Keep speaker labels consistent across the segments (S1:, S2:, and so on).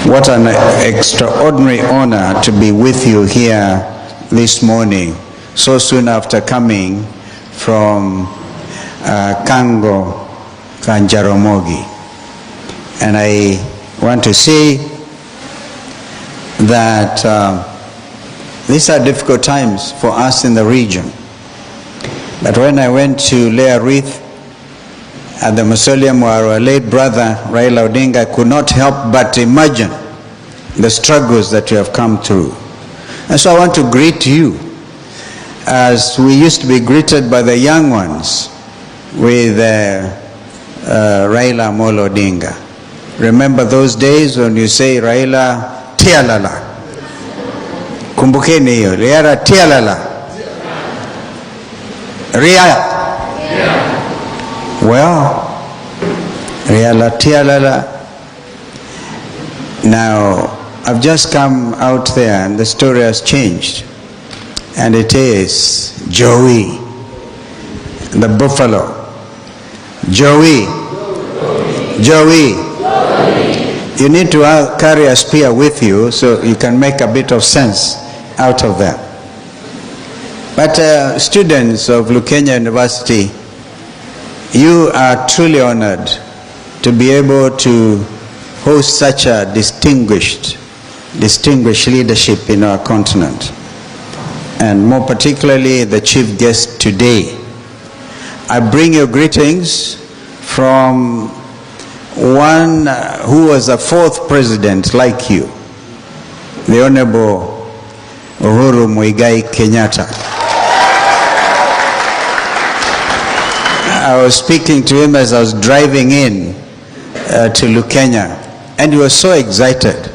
S1: What an extraordinary honor to be with you here this morning, so soon after coming from Kango, Kanjaramogi. And I want to say that these are difficult times for us in the region. But when I went to lay a wreath at the mausoleum where our late brother Raila Odinga, I could not help but imagine the struggles that we have come through. And so I want to greet you as we used to be greeted by the young ones with Raila Odinga. Remember those days when you say Raila Tialala? Kumbukeni hiyo, Raila Tialala. Ria. Well, Raila Tialala. Now, I've just come out there and the story has changed. And it is Joey, the buffalo. Joey. You need to carry a spear with you so you can make a bit of sense out of that. But students of Kenya University, you are truly honored to be able to host such a distinguished leadership in our continent. And more particularly, the chief guest today. I bring you greetings from one who was a fourth president like you, the Honorable Uhuru Kenyatta. I was speaking to him as I was driving in to Kenya, and he was so excited.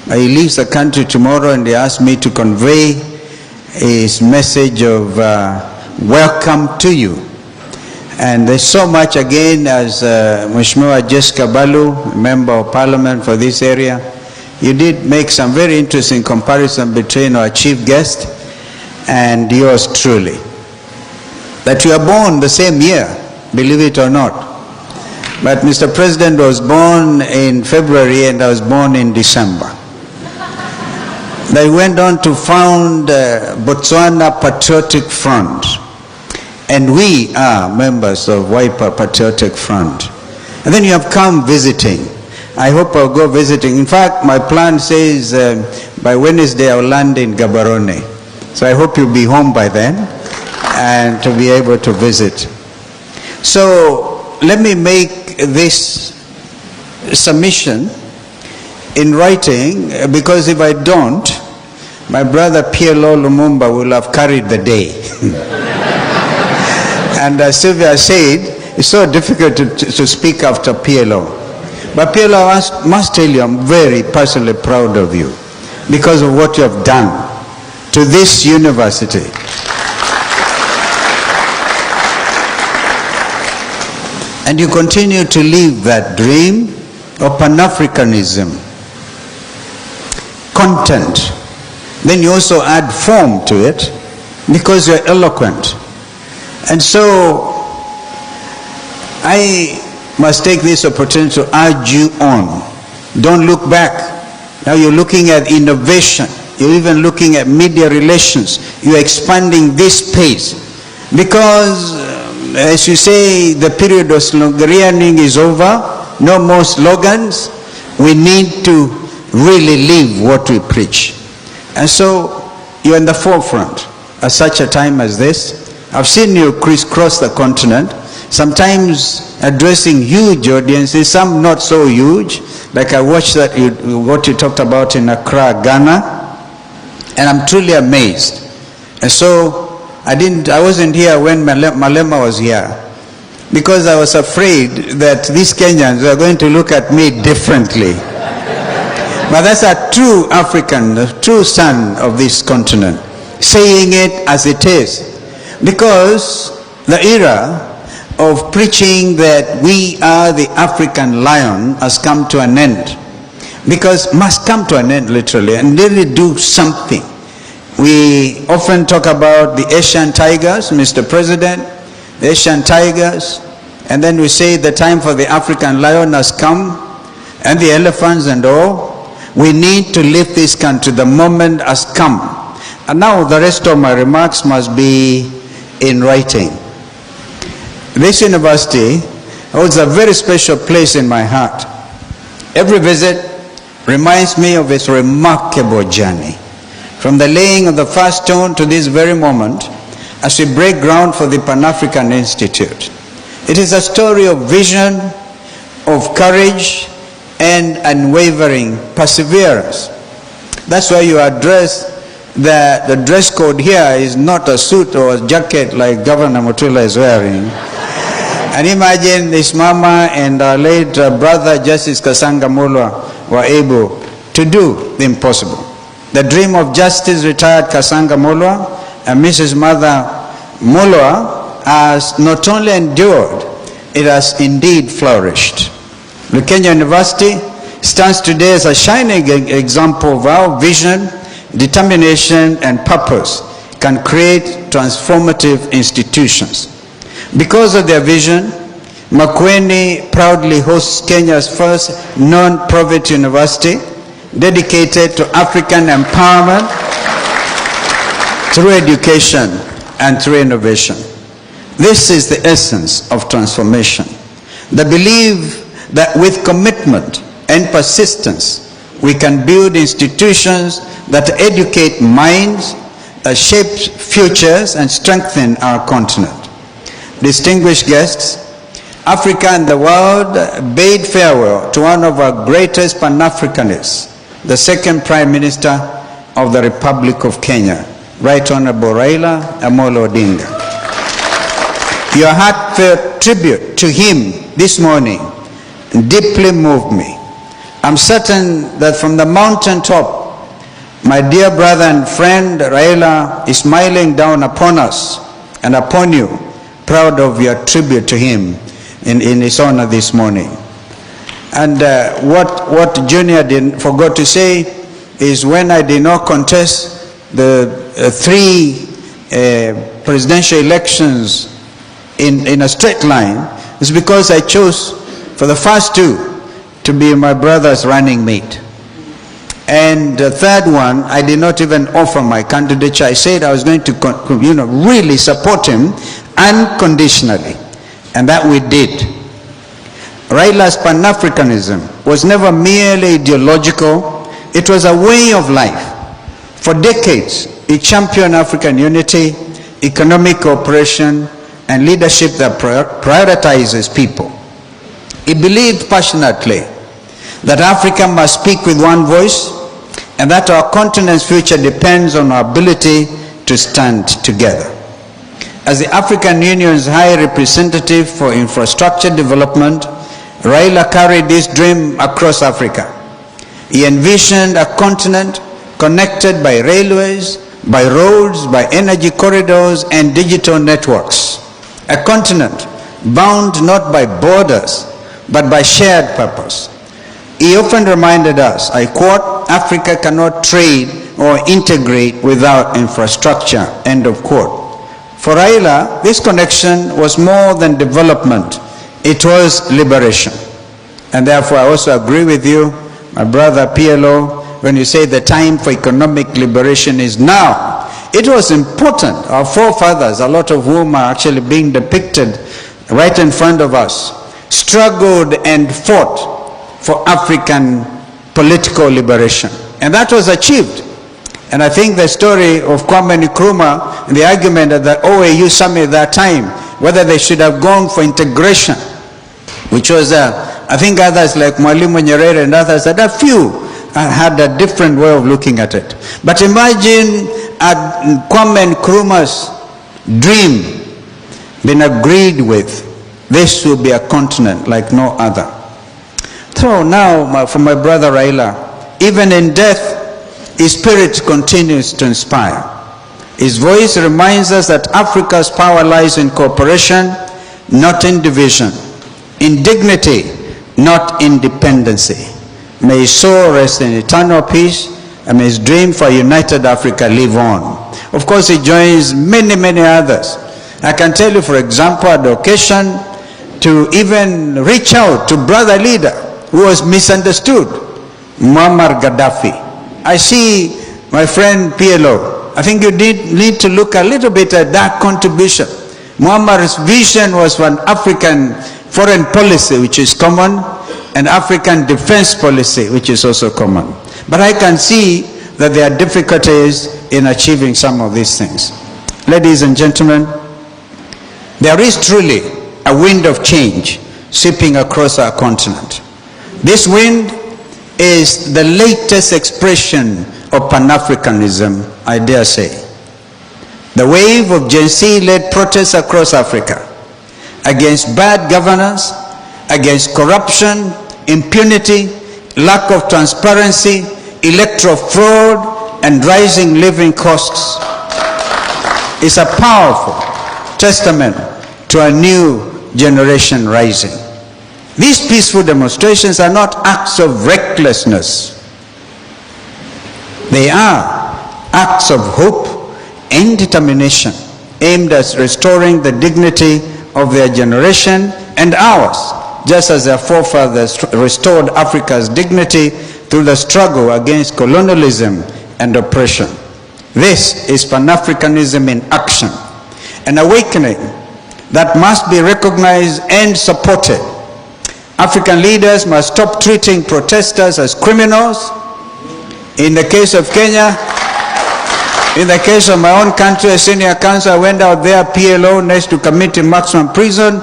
S1: He leaves the country tomorrow and he asked me to convey his message of welcome to you. And there's so much again as Mheshimiwa Jessica Balu, Member of Parliament for this area. You did make some very interesting comparison between our chief guest and yours truly. That you are born the same year, believe it or not. But Mr. President was born in February and I was born in December. They went on to found Botswana Patriotic Front. And we are members of Wiper Patriotic Front. And then you have come visiting. I hope I'll go visiting. In fact, my plan says by Wednesday I'll land in Gaborone. So I hope you'll be home by then and to be able to visit. So let me make this submission in writing, because if I don't, my brother PLO Lumumba will have carried the day. And as Sylvia said, it's so difficult to speak after PLO. But PLO must tell you, I'm very personally proud of you because of what you have done to this university. And you continue to live that dream of Pan-Africanism, content. Then you also add form to it because you're eloquent. And so I must take this opportunity to urge you on. Don't look back. Now you're looking at innovation. You're even looking at media relations. You're expanding this space. Because, as you say, the period of sloganeering is over. No more slogans. We need to really live what we preach. And so you're in the forefront at such a time as this. I've seen you crisscross the continent, sometimes addressing huge audiences, some not so huge, like I watched what you talked about in Accra, Ghana, and I'm truly amazed. And so I wasn't here when Malema was here, because I was afraid that these Kenyans were going to look at me differently. But that's a true African, a true son of this continent, saying it as it is. Because the era of preaching that we are the African lion has come to an end. Because must come to an end literally and really do something. We often talk about the Asian tigers, Mr. President, the Asian tigers, and then we say the time for the African lion has come, and the elephants and all. We need to lift this country. The moment has come. And now the rest of my remarks must be in writing. This university holds a very special place in my heart. Every visit reminds me of its remarkable journey, from the laying of the first stone to this very moment, as we break ground for the Pan-African Institute. It is a story of vision, of courage, and unwavering perseverance. That's why you are dressed, the dress code here is not a suit or a jacket like Governor Mutula is wearing. And imagine this mama and our late brother Justice Kasanga Mulwa were able to do the impossible. The dream of Justice retired Kasanga Mulwa and Mrs. Mother Mulwa has not only endured, it has indeed flourished. Kenya University stands today as a shining example of how vision, determination, and purpose can create transformative institutions. Because of their vision, makwiny proudly hosts Kenya's first non-profit university dedicated to African empowerment through education and through innovation. This is the essence of transformation. The belief that with commitment and persistence, we can build institutions that educate minds, shape futures, and strengthen our continent. Distinguished guests, Africa and the world bade farewell to one of our greatest Pan-Africanists, the second Prime Minister of the Republic of Kenya, Right Honorable Raila Odinga. Your heartfelt tribute to him this morning deeply moved me. I'm certain that from the mountaintop, my dear brother and friend Raila is smiling down upon us and upon you, proud of your tribute to him in his honor this morning. And what Junior forgot to say is, when I did not contest the three presidential elections in a straight line, it's because I chose for the first two to be my brother's running mate. And the third one, I did not even offer my candidature. I said I was going to really support him unconditionally. And that we did. Raila's Pan-Africanism was never merely ideological, it was a way of life. For decades, he championed African unity, economic cooperation, and leadership that prioritizes people. He believed passionately that Africa must speak with one voice, and that our continent's future depends on our ability to stand together. As the African Union's High Representative for Infrastructure Development, Raila carried this dream across Africa. He envisioned a continent connected by railways, by roads, by energy corridors, and digital networks. A continent bound not by borders, but by shared purpose. He often reminded us, I quote, "Africa cannot trade or integrate without infrastructure," end of quote. For Raila, this connection was more than development, it was liberation. And therefore I also agree with you, my brother PLO, when you say the time for economic liberation is now. It was important. Our forefathers, a lot of whom are actually being depicted right in front of us, struggled and fought for African political liberation. And that was achieved. And I think the story of Kwame Nkrumah and the argument at the OAU summit at that time, whether they should have gone for integration, which was, I think others like Mwalimu Nyerere and others, that a few had a different way of looking at it. But imagine Kwame Nkrumah's dream been agreed with. This will be a continent like no other. So now, for my brother Raila, even in death, his spirit continues to inspire. His voice reminds us that Africa's power lies in cooperation, not in division, in dignity, not in dependency. May his soul rest in eternal peace, and may his dream for a united Africa live on. Of course, he joins many, many others. I can tell you, for example, at the occasion to even reach out to brother leader who was misunderstood, Muammar Gaddafi. I see my friend PLO. I think you need to look a little bit at that contribution. Muammar's vision was for an African foreign policy, which is common, and African defense policy, which is also common. But I can see that there are difficulties in achieving some of these things. Ladies and gentlemen, there is truly a wind of change sweeping across our continent. This wind is the latest expression of Pan-Africanism, I dare say. The wave of Gen Z-led protests across Africa against bad governance, against corruption, impunity, lack of transparency, electoral fraud, and rising living costs is a powerful testament to a new generation rising. These peaceful demonstrations are not acts of recklessness. They are acts of hope and determination aimed at restoring the dignity of their generation and ours, just as their forefathers restored Africa's dignity through the struggle against colonialism and oppression. This is Pan-Africanism in action, an awakening that must be recognized and supported. African leaders must stop treating protesters as criminals. In the case of Kenya, in the case of my own country, a senior counsel went out there, PLO, next to committing maximum prison,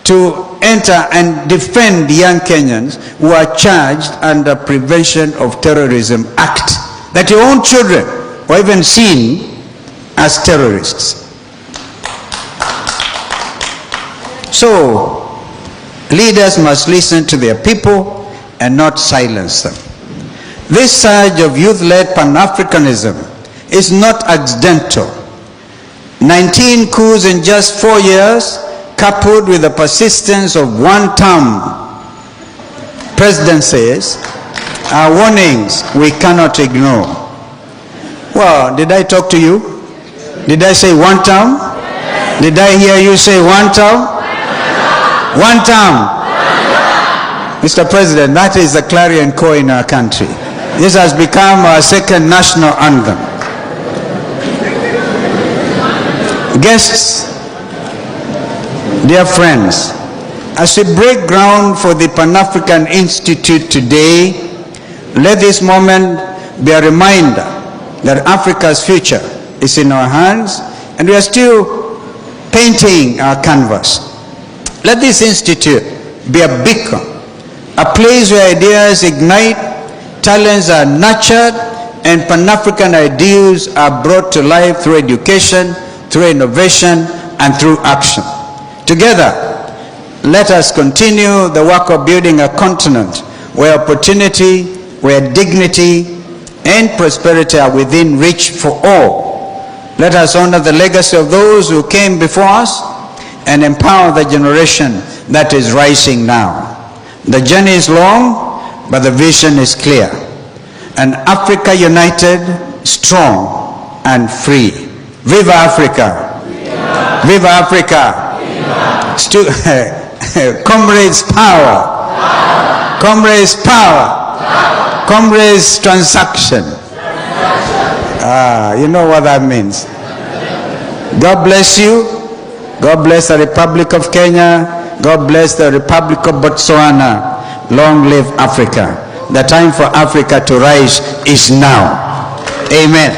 S1: to enter and defend young Kenyans who are charged under Prevention of Terrorism Act, that your own children were even seen as terrorists. So, leaders must listen to their people and not silence them. This surge of youth-led Pan-Africanism is not accidental. 19 coups in just 4 years, coupled with the persistence of one-term presidencies, are warnings we cannot ignore. Well, did I talk to you? Did I say one term? Did I hear you say one term? One term. Mr. President, that is the clarion call in our country. This has become our second national anthem. Guests, dear friends, as we break ground for the Pan-African Institute today, let this moment be a reminder that Africa's future is in our hands and we are still painting our canvas. Let this institute be a beacon, a place where ideas ignite, talents are nurtured, and Pan-African ideals are brought to life through education, through innovation, and through action. Together, let us continue the work of building a continent where opportunity, where dignity, and prosperity are within reach for all. Let us honor the legacy of those who came before us and empower the generation that is rising now. The journey is long, but the vision is clear. An Africa united, strong, and free. Viva Africa! Viva, Viva Africa! Viva. Comrades power! Power. Comrades power! Power. Comrades transaction. You know what that means. God bless you. God bless the Republic of Kenya. God bless the Republic of Botswana. Long live Africa. The time for Africa to rise is now. Amen.